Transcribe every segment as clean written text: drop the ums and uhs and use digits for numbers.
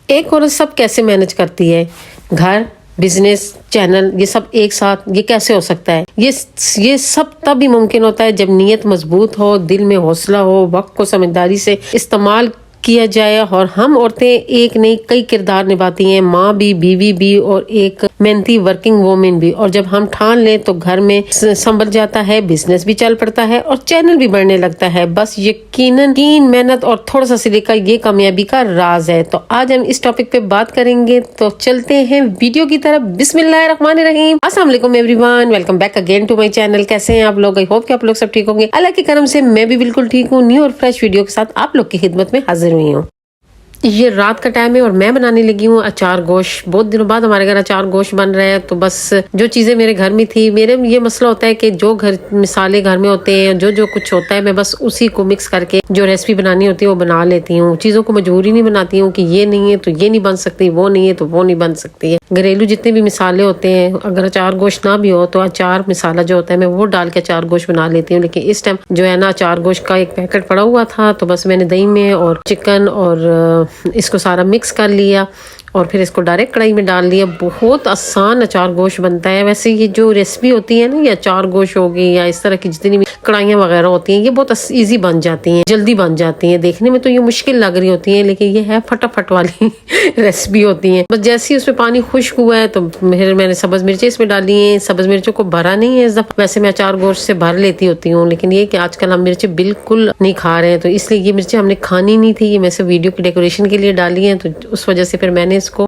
एक औरत सब कैसे मैनेज करती है? घर, बिजनेस, चैनल, ये सब एक साथ ये कैसे हो सकता है? ये सब तभी मुमकिन होता है जब नीयत मजबूत हो, दिल में हौसला हो, वक्त को समझदारी से इस्तेमाल किया जाए। और हम औरतें एक नहीं कई किरदार निभाती हैं, माँ भी, बीवी भी और एक मेहनती वर्किंग वोमेन भी। और जब हम ठान लें तो घर में संभल जाता है, बिजनेस भी चल पड़ता है और चैनल भी बढ़ने लगता है। बस यकीनन मेहनत और थोड़ा सा सलीका ये कामयाबी का राज है। तो आज हम इस टॉपिक पे बात करेंगे, तो चलते हैं वीडियो की तरफ। बिस्मिल्लाहिर्रहमानिर्रहीम। अस्सलाम वालेकुम everyone, welcome back again to my channel. कैसे हैं आप लोग? आई होप कि आप लोग सब ठीक होंगे। अल्लाह के करम से मैं भी बिल्कुल ठीक हूँ। न्यू और फ्रेश वीडियो के साथ आप लोग की खिदमत में हाजिर हुई हूँ। ये रात का टाइम है और मैं बनाने लगी हूँ अचार गोश्त। बहुत दिनों बाद हमारे घर अचार गोश्त बन रहा है। तो बस जो चीजें मेरे घर में थी, मेरे ये मसला होता है कि जो घर मिसाले घर में होते हैं, जो जो कुछ होता है, मैं बस उसी को मिक्स करके जो रेसिपी बनानी होती है वो बना लेती हूँ। चीजों को मजबूरी नहीं बनाती हूँ कि ये नहीं है तो ये नहीं बन सकती, वो नहीं है तो वो नहीं बन सकती है। घरेलू जितने भी मिसाले होते हैं, अगर अचार गोश्त ना भी हो तो अचार मसाला जो होता है मैं वो डाल के अचार गोश्त बना लेती हूँ। लेकिन इस टाइम जो है ना, अचार गोश्त का एक पैकेट पड़ा हुआ था, तो बस मैंने दही में और चिकन और इसको सारा मिक्स कर लिया और फिर इसको डायरेक्ट कढ़ाई में डाल दिया। बहुत आसान अचार गोश्त बनता है। वैसे ये जो रेसिपी होती है ना, ये अचार गोश्त होगी या इस तरह की जितनी भी कढ़ाइयाँ वगैरह होती हैं, ये बहुत इजी बन जाती हैं, जल्दी बन जाती हैं। देखने में तो ये मुश्किल लग रही होती है, लेकिन ये है फटाफट वाली रेसिपी होती है। बस जैसे ही उसमें पानी खुश्क हुआ है तो फिर मैंने सब्ज मिर्चें इसमें डाली हैं। सब्ज मिर्चों को भरा नहीं है इस दफा, वैसे मैं अचार गोश्त से भर लेती होती हूँ, लेकिन ये कि आजकल हम मिर्चें बिल्कुल नहीं खा रहे हैं, तो इसलिए ये मिर्चें हमने खानी नहीं थी। ये मैं सिर्फ वीडियो की डेकोरेशन के लिए डाली है, तो उस वजह से फिर मैंने इसको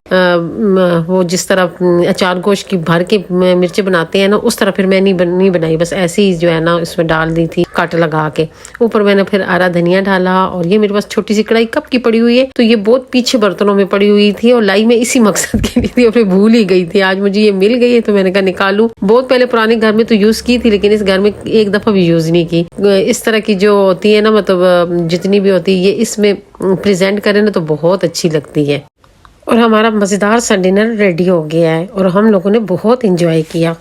वो जिस तरह अचार गोश्त की भर के मिर्चें बनाते हैं ना, उस तरह फिर मैं नहीं बनाई। बस ऐसे ही जो है ना इसमें डाल दी थी कट लगा के। ऊपर मैंने फिर हरा धनिया डाला। और ये मेरे पास छोटी सी कढ़ाई कब की पड़ी हुई है, तो ये बहुत पीछे बर्तनों में पड़ी हुई थी और लाई में इसी मकसद के लिए थी और फिर भूल ही गई थी। आज मुझे ये मिल गई है तो मैंने कहा निकालूं। बहुत पहले पुराने घर में तो यूज की थी, लेकिन इस घर में एक दफा भी यूज नहीं की। इस तरह की जो होती है ना, मतलब जितनी भी होती है, ये इसमें प्रेजेंट करें ना तो बहुत अच्छी लगती है। और हमारा मज़ेदार सा डिनर रेडी हो गया है और हम लोगों ने बहुत इंजॉय किया।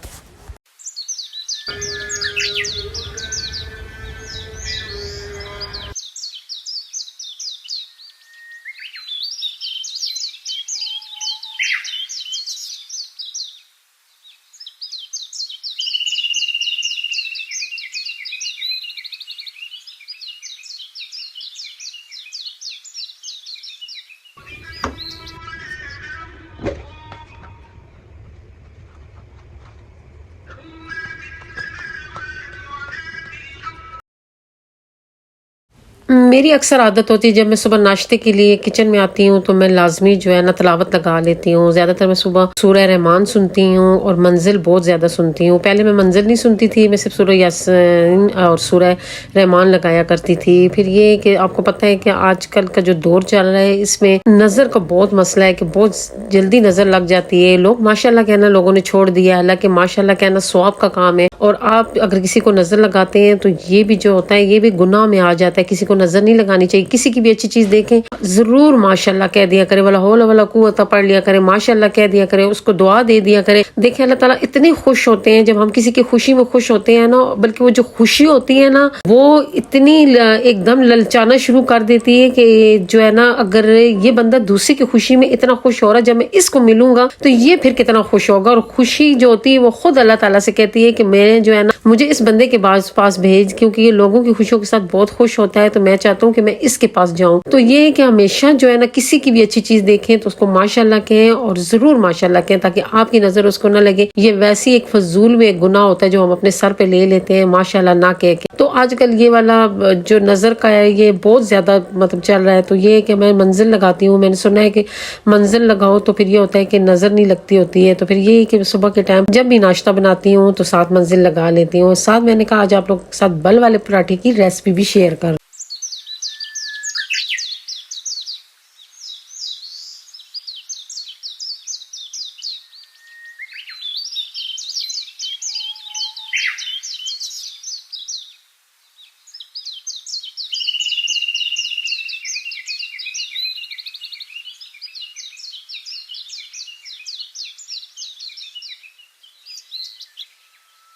मेरी अक्सर आदत होती है, जब मैं सुबह नाश्ते के लिए किचन में आती हूँ तो मैं लाजमी जो है ना तलावत लगा लेती हूँ। ज्यादातर मैं सुबह सूरह रहमान सुनती हूँ और मंजिल बहुत ज्यादा सुनती हूँ। पहले मैं मंजिल नहीं सुनती थी, मैं सिर्फ सूरह यासीन और सूरह रहमान लगाया करती थी। फिर ये कि आपको पता है कि आजकल का जो दौर चल रहा है, इसमें नजर का बहुत मसला है कि बहुत जल्दी नजर लग जाती है। लोग माशाल्लाह कहना लोगों ने छोड़ दिया, हालांकि माशाल्लाह कहना सवाब का काम है। और आप अगर किसी को नजर लगाते हैं तो ये भी जो होता है ये भी गुनाह में आ जाता है। किसी को नजर नहीं लगानी चाहिए। किसी की भी अच्छी चीज देखें जरूर माशाल्लाह कह दिया करे, वाला हौला वाला कुव्वत पढ़ लिया करे, माशाल्लाह कह दिया करे, उसको दुआ दे दिया करे। देखें अल्लाह ताला इतने खुश होते हैं जब हम किसी की खुशी में खुश होते हैं ना, बल्कि वो जो खुशी होती है ना वो इतनी एकदम ललचाना शुरू कर देती है कि जो है ना, अगर ये बंदा दूसरे की खुशी में इतना खुश हो रहा है, जब मैं इसको मिलूंगा तो ये फिर कितना खुश होगा। और खुशी जो होती है वो खुद अल्लाह ताला से कहती है कि मैं जो है ना, मुझे इस बंदे के पास भेज, क्योंकि ये लोगों की खुशियों के साथ बहुत खुश होता है, तो मैं चाहता हूँ कि मैं इसके पास जाऊं। तो ये है कि हमेशा जो है ना, किसी की भी अच्छी चीज देखें तो उसको माशाल्लाह कहें और जरूर माशाल्लाह कहें, ताकि आपकी नजर उसको ना लगे। ये वैसी एक फजूल में एक गुनाह होता है जो हम अपने सर पे ले लेते हैं माशाल्लाह ना कह के। तो आजकल ये वाला जो नजर का है ये बहुत ज्यादा मतलब चल रहा है। तो ये है कि मैं मंजिल लगाती हूँ। मैंने सुना है कि मंजिल लगाओ तो फिर ये होता है कि नजर नहीं लगती होती है। तो फिर ये है कि सुबह के टाइम जब भी नाश्ता बनाती हूँ तो साथ मंजिल लगा लेती हूँ। साथ मैंने कहा आज आप लोग के साथ बल वाले पराठे की रेसिपी भी शेयर कर।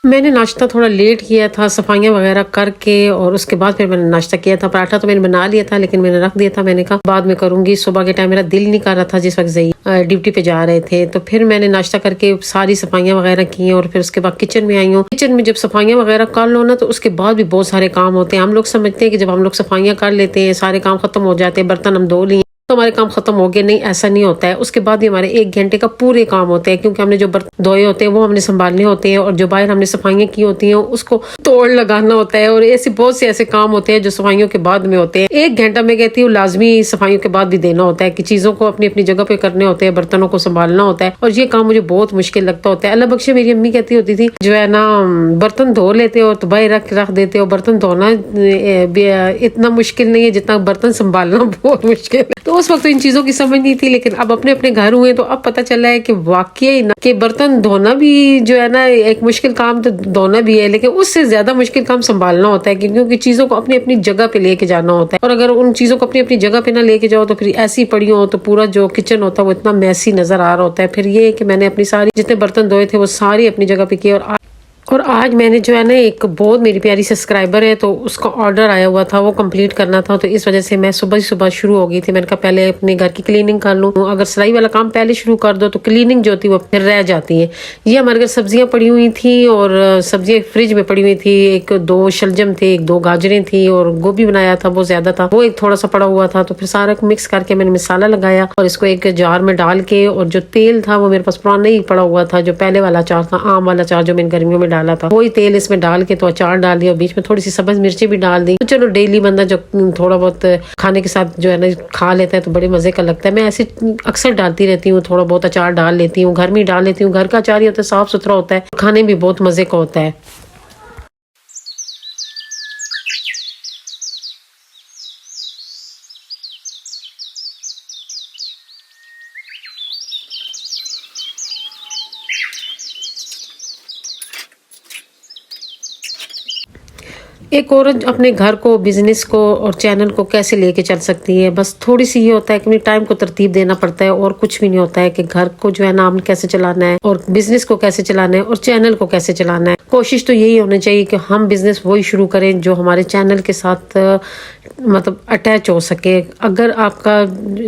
मैंने नाश्ता थोड़ा लेट किया था, सफाइयाँ वगैरह करके, और उसके बाद फिर मैंने नाश्ता किया था। पराठा तो मैंने बना लिया था, लेकिन मैंने रख दिया था, मैंने कहा बाद में करूंगी। सुबह के टाइम मेरा दिल नहीं कर रहा था, जिस वक्त जई ड्यूटी पे जा रहे थे। तो फिर मैंने नाश्ता करके सारी सफाइयाँ वगैरह की, और फिर उसके बाद किचन में आई हूँ। किचन में जब सफाइयाँ वगैरह कर लो ना, तो उसके बाद भी बहुत सारे काम होते हैं। हम लोग समझते हैं कि जब हम लोग सफाइयाँ कर लेते हैं, सारे काम खत्म हो जाते हैं, बर्तन हम धो लिए तो हमारे काम खत्म हो गए। नहीं, ऐसा नहीं होता है। उसके बाद भी हमारे 1 घंटे का पूरे काम होते हैं, क्योंकि हमने जो बर्तन धोए होते हैं वो हमने संभालने होते हैं, और जो बाहर हमने सफाइयाँ की होती हैं उसको तोड़ लगाना होता है, और ऐसे बहुत से ऐसे काम होते हैं जो सफाइयों के बाद में होते हैं। 1 घंटा मैं कहती हूँ लाजमी सफाइयों के बाद भी देना होता है, कि चीजों को अपनी अपनी जगह पे करने होते हैं, बर्तनों को संभालना होता है, और ये काम मुझे बहुत मुश्किल लगता होता है। अल्लाह बख्शे मेरी अम्मी कहती होती थी, जो है ना बर्तन धो लेते हो तो बाहर रख देते हो, बर्तन धोना इतना मुश्किल नहीं है जितना बर्तन संभालना बहुत मुश्किल है। तो उस वक्त तो इन चीजों की समझ नहीं थी, लेकिन अब अपने अपने घर हुए तो अब पता चला है कि वाकई ना कि बर्तन धोना भी जो है ना एक मुश्किल काम, तो धोना भी है, लेकिन उससे ज्यादा मुश्किल काम संभालना होता है, क्योंकि चीजों को अपनी अपनी जगह पे लेके जाना होता है। और अगर उन चीजों को अपनी अपनी जगह पे ना लेके जाओ तो फिर ऐसी पड़ी हो तो पूरा जो किचन होता है वो इतना मैसी नजर आ रहा होता है। फिर ये है कि मैंने अपनी सारी जितने बर्तन धोए थे वो सारी अपनी जगह पे किए। और आज मैंने जो है ना, एक बहुत मेरी प्यारी सब्सक्राइबर है तो उसका ऑर्डर आया हुआ था, वो कंप्लीट करना था, तो इस वजह से मैं सुबह ही सुबह शुरू हो गई थी। मैंने कहा पहले अपने घर की क्लीनिंग कर लूँ। अगर सिलाई वाला काम पहले शुरू कर दो तो क्लीनिंग जो होती है वो फिर रह जाती है। ये हमारे घर सब्जियां पड़ी हुई थी, और सब्जियां फ्रिज में पड़ी हुई थी। 1-2 शलजम थे, 1-2 गाजरें थी, और गोभी बनाया था वो ज्यादा था, वो एक थोड़ा सा पड़ा हुआ था। तो फिर सारा मिक्स करके मैंने मसाला लगाया और इसको एक जार में डाल के, और जो तेल था वो मेरे पास पुराना ही पड़ा हुआ था, जो पहले वाला अचार था, आम वाला अचार जो मैंने गर्मियों में डाला था, वही तेल इसमें डाल के तो अचार डाल दिया, बीच में थोड़ी सी सब्ज मिर्ची भी डाल दी। तो चलो डेली बंदा जो थोड़ा बहुत खाने के साथ जो है ना खा लेता है तो बड़े मजे का लगता है। मैं ऐसे अक्सर डालती रहती हूँ, थोड़ा बहुत अचार डाल लेती हूँ, घर में डाल लेती हूँ। घर का अचार ही होता है, साफ सुथरा होता है, खाने भी बहुत मजे का होता है। एक औरत अपने घर को, बिजनेस को और चैनल को कैसे लेके चल सकती है, बस थोड़ी सी ये होता है कि अपनी टाइम को तरतीब देना पड़ता है, और कुछ भी नहीं होता है। कि घर को जो है ना आपने कैसे चलाना है, और बिजनेस को कैसे चलाना है, और चैनल को कैसे चलाना है। कोशिश तो यही होनी चाहिए कि हम बिजनेस वही शुरू करें जो हमारे चैनल के साथ मतलब अटैच हो सके। अगर आपका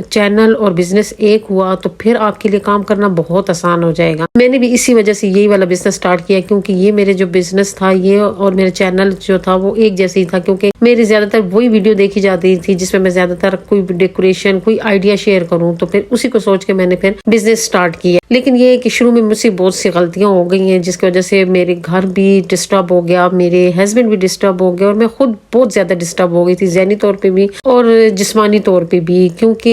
चैनल और बिजनेस एक हुआ तो फिर आपके लिए काम करना बहुत आसान हो जाएगा। मैंने भी इसी वजह से यही वाला बिजनेस स्टार्ट किया, क्योंकि ये मेरे जो बिजनेस था ये और मेरे चैनल जो था वो एक जैसे ही था, क्योंकि मेरी ज्यादातर वही वीडियो देखी जाती थी जिसमें मैं ज्यादातर कोई डेकोरेशन, कोई आइडिया शेयर करूं। तो फिर उसी को सोच के मैंने फिर बिजनेस स्टार्ट किया। लेकिन ये है कि शुरू में मुझसे बहुत सी गलतियां हो गई हैं, जिसकी वजह से मेरे घर भी डिस्टर्ब हो गया, मेरे हस्बैंड भी डिस्टर्ब हो गए, और मैं खुद बहुत ज्यादा डिस्टर्ब हो गई थी, ज़हनी तौर पे भी और जिस्मानी तौर पे भी। क्योंकि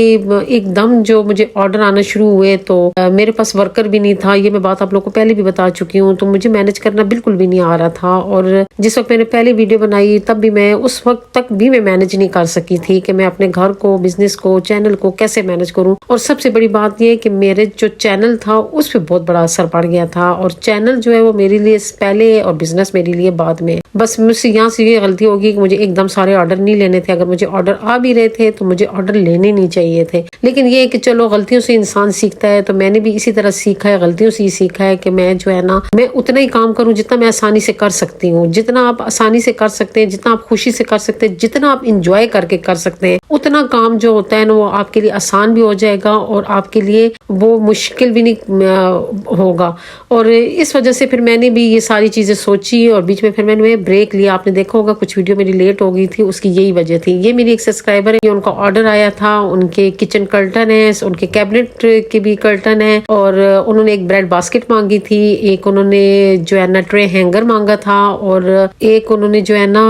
एकदम जो मुझे ऑर्डर आना शुरू हुए तो मेरे पास वर्कर भी नहीं था। ये मैं बात आप लोग को पहले भी बता चुकी हूँ। तो मुझे मैनेज करना बिल्कुल भी नहीं आ रहा था, और जिस वक्त मैंने पहले वीडियो बनाई तब भी मैं उस वक्त तक भी मैं मैनेज नहीं कर सकी थी कि मैं अपने घर को, बिजनेस को, चैनल को कैसे मैनेज करूं। और सबसे बड़ी बात यह कि मेरे जो चैनल था उस पर बहुत बड़ा असर पड़ गया था, और चैनल जो है वो मेरे लिए पहले और बिजनेस मेरे लिए बाद में। बस मुझसे यहाँ से ये गलती होगी कि मुझे एकदम सारे ऑर्डर नहीं लेने थे। अगर मुझे ऑर्डर आ भी रहे थे तो मुझे ऑर्डर लेने नहीं चाहिए थे। लेकिन ये है कि चलो गलतियों से इंसान सीखता है, तो मैंने भी इसी तरह सीखा है, गलतियों से ही सीखा है कि मैं जो है ना, मैं उतना ही काम करूं जितना मैं आसानी से कर सकती हूँ। जितना आप आसानी से कर सकते हैं, जितना आप खुशी से कर सकते हैं, जितना आप इंजॉय करके कर सकते हैं, उतना काम जो होता है ना वो आपके लिए आसान भी हो जाएगा और आपके लिए वो मुश्किल भी नहीं होगा। और इस वजह से फिर मैंने भी ये सारी चीजें सोची, और बीच में फिर मैंने ब्रेक लिया। आपने देखा होगा कुछ वीडियो मेरी लेट हो गई थी, उसकी यही वजह थी। ये मेरी एक सब्सक्राइबर है, उनका ऑर्डर आया था, उनके किचन कर्टन है, उनके कैबिनेट के भी कर्टन है, और उन्होंने एक ब्रेड बास्केट मांगी थी, एक उन्होंने जो है ना ट्रे हैंगर मांगा था, और एक उन्होंने जो है ना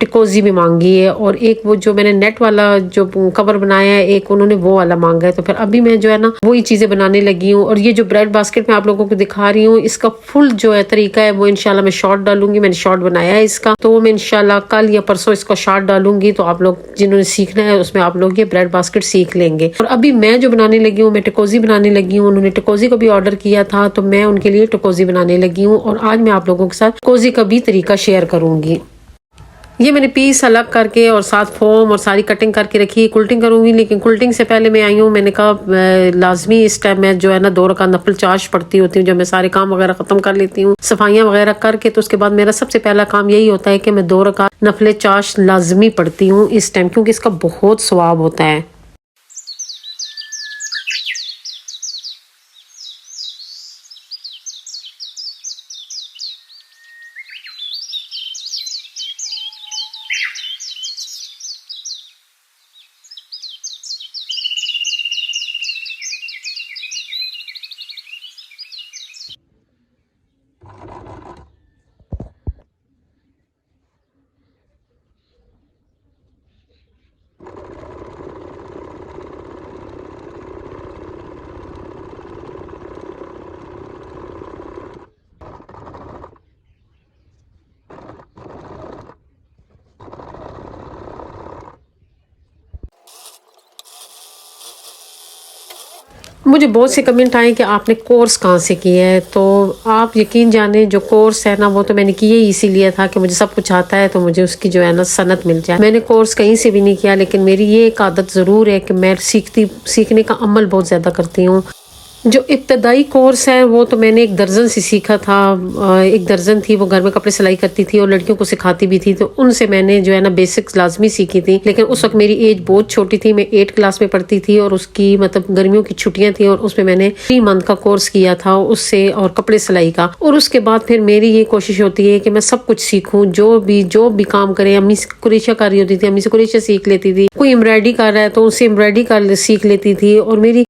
टिकोजी भी मांगी है, और एक वो जो मैंने नेट वाला जो कवर बनाया है, एक उन्होंने वो वाला मांगा है। तो फिर अभी मैं जो है ना वही चीजें बनाने लगी हूँ। और ये जो ब्रेड बास्केट मैं आप लोगों को दिखा रही हूँ, इसका फुल जो है तरीका है वो इंशाल्लाह मैं शॉर्ट डालूंगी। मैंने शॉर्ट बनाया है इसका, तो वो मैं इंशाल्लाह कल या परसों इसको शॉर्ट डालूंगी। तो आप लोग जिन्होंने सीखना है उसमें आप लोग ये ब्रेड बास्केट सीख लेंगे। और अभी मैं जो बनाने लगी हूँ, मैं टिकोजी बनाने लगी हूँ। उन्होंने टिकोजी को भी ऑर्डर किया था, तो मैं उनके लिए टिकोजी बनाने लगी हूँ। और आज मैं आप लोगों के साथ टिकोजी का भी तरीका शेयर करूंगी। ये मैंने पीस अलग करके और साथ फोम और सारी कटिंग करके रखी है। कुल्टिंग करूंगी, लेकिन कुल्टिंग से पहले मैं आई हूँ, मैंने कहा लाजमी इस टाइम मैं जो है ना 2 रकात नफल चाश पढ़ती होती हूँ, जब मैं सारे काम वगैरह खत्म कर लेती हूँ, सफाइयाँ वगैरह करके, तो उसके बाद मेरा सबसे पहला काम यही होता है कि मैं 2 रकात नफल चाश लाजमी पढ़ती हूँ इस टाइम, क्योंकि इसका बहुत सवाब होता है। मुझे बहुत से कमेंट आए कि आपने कोर्स कहाँ से किया है, तो आप यकीन जाने जो कोर्स है ना वो तो मैंने किया ही इसीलिए था कि मुझे सब कुछ आता है तो मुझे उसकी जो है ना सनत मिल जाए। मैंने कोर्स कहीं से भी नहीं किया, लेकिन मेरी ये एक आदत ज़रूर है कि मैं सीखने का अमल बहुत ज़्यादा करती हूँ। जो इब्तदाई कोर्स है वो तो मैंने 1 दर्जन से सीखा था। 1 दर्जन थी, वो घर में कपड़े सिलाई करती थी और लड़कियों को सिखाती भी थी, तो उनसे मैंने जो है ना बेसिक्स लाजमी सीखी थी। लेकिन उस वक्त मेरी एज बहुत छोटी थी, मैं 8 क्लास में पढ़ती थी और उसकी मतलब गर्मियों की छुट्टियां थी और उसमें मैंने 3 मंथ का कोर्स किया था उससे, और कपड़े सिलाई का। और उसके बाद फिर मेरी ये कोशिश होती है कि मैं सब कुछ सीखूं, जो भी काम करे। अम्मी से कुरेशा कर रही होती थी, अम्मी से कुरेशा सीख लेती थी, कोई एम्ब्रॉयडरी कर रहा है तो उससे एम्ब्रॉयडरी कर सीख लेती थी। और मेरी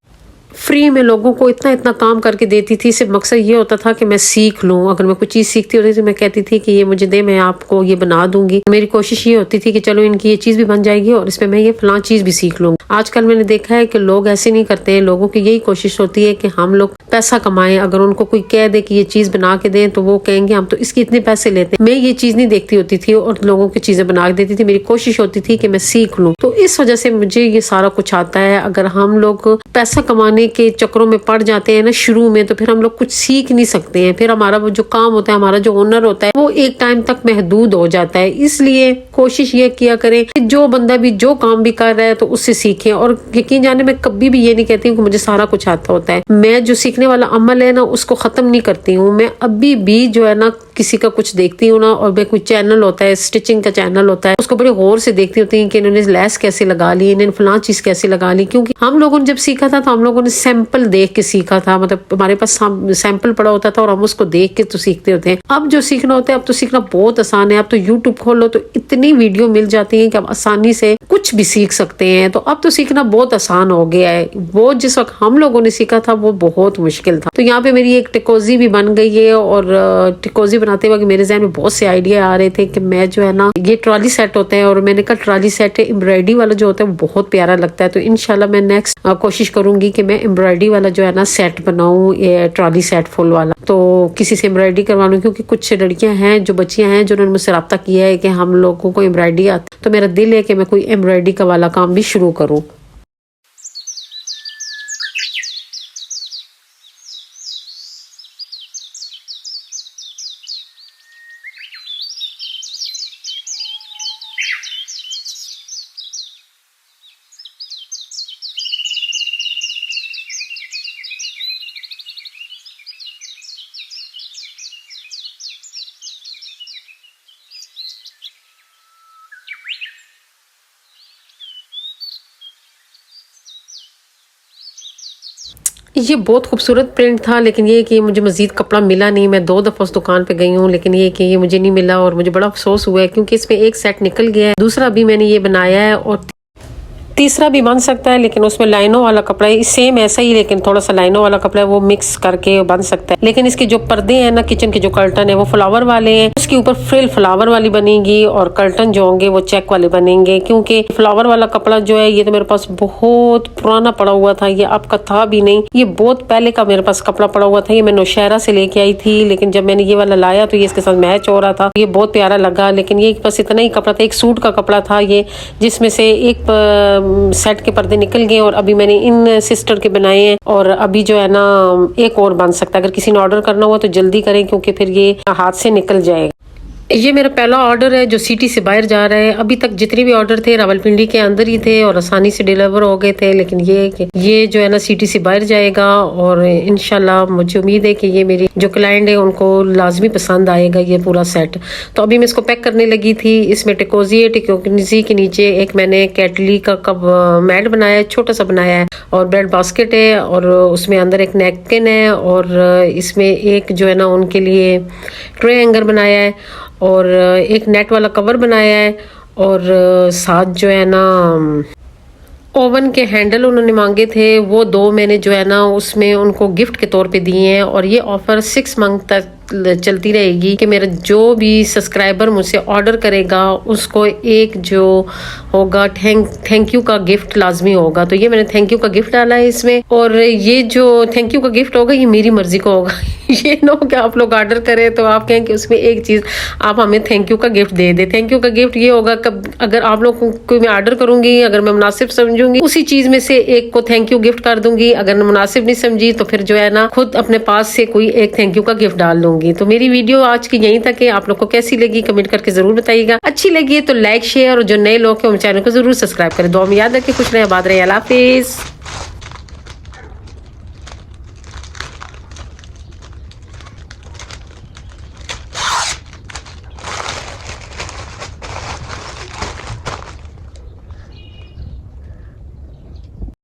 फ्री में लोगों को इतना इतना काम करके देती थी, सिर्फ मकसद ये होता था कि मैं सीख लूँ। अगर मैं कुछ चीज़ सीखती होती थी, मैं कहती थी कि ये मुझे दे, मैं आपको ये बना दूंगी। मेरी कोशिश ये होती थी कि चलो इनकी ये चीज़ भी बन जाएगी और इसमें मैं ये फलां चीज़ भी सीख लूँगी। आजकल मैंने देखा है कि लोग ऐसे नहीं करते हैं, लोगों की यही कोशिश होती है कि हम लोग पैसा कमाएं। अगर उनको कोई कह दे कि ये चीज़ बना के दें तो वो कहेंगे हम तो इसके इतने पैसे लेते हैं। मैं ये चीज़ नहीं देखती होती थी और लोगों की चीज़ें बना के देती थी। मेरी कोशिश होती थी कि मैं सीख लूँ, तो इस वजह से मुझे ये सारा कुछ आता है। अगर हम लोग पैसा कमाने के चक्करों में पड़ जाते हैं ना शुरू में, तो फिर हम लोग कुछ सीख नहीं सकते हैं। फिर हमारा वो जो काम होता है, हमारा जो हुनर होता है, वो एक टाइम तक महदूद हो जाता है। इसलिए कोशिश ये किया करें कि जो बंदा भी जो काम भी कर रहा है तो उससे सीखें। और यकीन जाने मैं कभी भी ये नहीं कहती हूँ कि मुझे सारा कुछ आता होता है। मैं जो सीखने वाला अमल है ना उसको खत्म नहीं करती हूँ। मैं अभी भी जो है ना किसी का कुछ देखती हूँ ना, और मैं कोई चैनल होता है, स्टिचिंग का चैनल होता है, उसको बड़े गौर से देखती होती हूँ कि इन्होंने लेस कैसे लगा ली, इन्होंने फलां चीज कैसे लगा ली। क्योंकि हम लोगों ने जब सीखा था तो हम लोगों ने सैंपल देख के सीखा था, मतलब हमारे पास सैंपल पड़ा होता था और हम उसको देख के तो सीखते होते हैं। अब जो सीखना होता है, अब तो सीखना बहुत आसान है। अब तो यूट्यूब खोलो तो इतनी वीडियो मिल जाती है कि आप आसानी से कुछ भी सीख सकते हैं। तो अब तो सीखना बहुत आसान हो गया है। वो जिस वक्त हम लोगों ने सीखा था वो बहुत मुश्किल था। तो यहाँ पे मेरी एक टिकोजी भी बन गई है, और टिकोजी बनाते वक्त मेरे जहन में बहुत से आइडिया आ रहे थे कि मैं जो है ना, ये ट्रॉली सेट होते हैं और मैंने कहा ट्रॉली सेट एम्ब्रॉयडरी वाला जो होता है वो बहुत प्यारा लगता है। तो इंशाल्लाह मैं नेक्स्ट कोशिश करूंगी कि मैं एम्ब्रॉयडरी वाला जो है ना सेट बनाऊं, ये ट्रॉली सेट फुल वाला। तो किसी से एम्ब्रॉयडरी करवा लूं, क्योंकि कुछ लड़कियां हैं, जो बच्चियां हैं, जिन्होंने मुझसे रब्ता किया है कि हम लोगों को एम्ब्रॉयडरी आती, तो मेरा दिल है कि मैं कोई एम्ब्रॉयडरी का वाला काम भी शुरू करूं। ये बहुत खूबसूरत प्रिंट था, लेकिन ये कि मुझे मजीद कपड़ा मिला नहीं। मैं 2 दफ़ा उस दुकान पे गई हूँ, लेकिन ये कि ये मुझे नहीं मिला और मुझे बड़ा अफसोस हुआ है, क्योंकि इसमें एक सेट निकल गया है, दूसरा भी मैंने ये बनाया है और तीसरा भी बन सकता है, लेकिन उसमें लाइनों वाला कपड़ा है। सेम ऐसा ही, लेकिन थोड़ा सा लाइनों वाला कपड़ा है, वो मिक्स करके बन सकता है। लेकिन इसके जो पर्दे हैं ना, किचन के जो कर्टन है, वो फ्लावर वाले हैं। उसके ऊपर फ्रिल फ्लावर वाली बनेगी और कर्टन जो होंगे वो चेक वाले बनेंगे। क्योंकि फ्लावर वाला कपड़ा जो है, ये तो मेरे पास बहुत पुराना पड़ा हुआ था, ये आपका था भी नहीं, ये बहुत पहले का मेरे पास कपड़ा पड़ा हुआ था। ये मैं नौशहरा से लेके आई थी, लेकिन जब मैंने ये वाला लाया तो ये इसके साथ मैच हो रहा था, ये बहुत प्यारा लगा। लेकिन ये बस इतना ही कपड़ा था, एक सूट का कपड़ा था ये, जिसमें से एक सेट के निकल गए और अभी मैंने इन सिस्टर के बनाए हैं। और अभी जो है ना एक और बन सकता है। अगर किसी ने ऑर्डर करना हुआ तो जल्दी करें, क्योंकि फिर ये हाथ से निकल जाएगा। ये मेरा पहला ऑर्डर है जो सिटी से बाहर जा रहा है। अभी तक जितने भी ऑर्डर थे रावलपिंडी के अंदर ही थे और आसानी से डिलीवर हो गए थे, लेकिन ये जो है ना सिटी से बाहर जाएगा और इंशाल्लाह मुझे उम्मीद है कि ये मेरी जो क्लाइंट है उनको लाजमी पसंद आएगा ये पूरा सेट। तो अभी मैं इसको पैक करने लगी थी। इसमें टिकोजी है, टिकोजी के नीचे एक मैंने कैटली का कप मैट बनाया है, छोटा सा बनाया है, और ब्रेड बास्केट है, और उसमें अंदर एक नैपकिन है, और इसमें एक जो है ना उनके लिए ट्रे हैंगर बनाया है, और एक नेट वाला कवर बनाया है, और साथ जो है ना ओवन के हैंडल उन्होंने मांगे थे, वो 2 मैंने जो है ना उसमें उनको गिफ्ट के तौर पे दिए हैं। और ये ऑफर 6 मंथ तक चलती रहेगी कि मेरा जो भी सब्सक्राइबर मुझसे ऑर्डर करेगा उसको एक जो होगा थैंक यू का गिफ्ट लाजमी होगा। तो ये मैंने थैंक यू का गिफ्ट डाला है इसमें, और ये जो थैंक यू का गिफ्ट होगा ये मेरी मर्जी का होगा। ये नो कि आप लोग ऑर्डर करें तो आप कहें कि उसमें एक चीज आप हमें थैंक यू का gift they they. Thank you का गिफ्ट ये होगा कब अगर आप लोग को मैं ऑर्डर करूंगी, अगर मैं मुनासिब समझूंगी उसी चीज में से एक को थैंक यू गिफ्ट कर दूंगी, अगर मुनासिब नहीं समझी तो फिर जो है ना खुद अपने पास से कोई एक थैंक यू का गिफ्ट डाल दूंगी। तो मेरी वीडियो आज की यहीं तक है। आप लोग को कैसी लगी कमेंट करके जरूर बताइएगा। अच्छी लगी तो लाइक शेयर, और जो नए लोग हैं उन चैनल को जरूर सब्सक्राइब करें। दुआ में याद रखें, खुश रहे, आबाद रहे, अल्लाह हाफिज।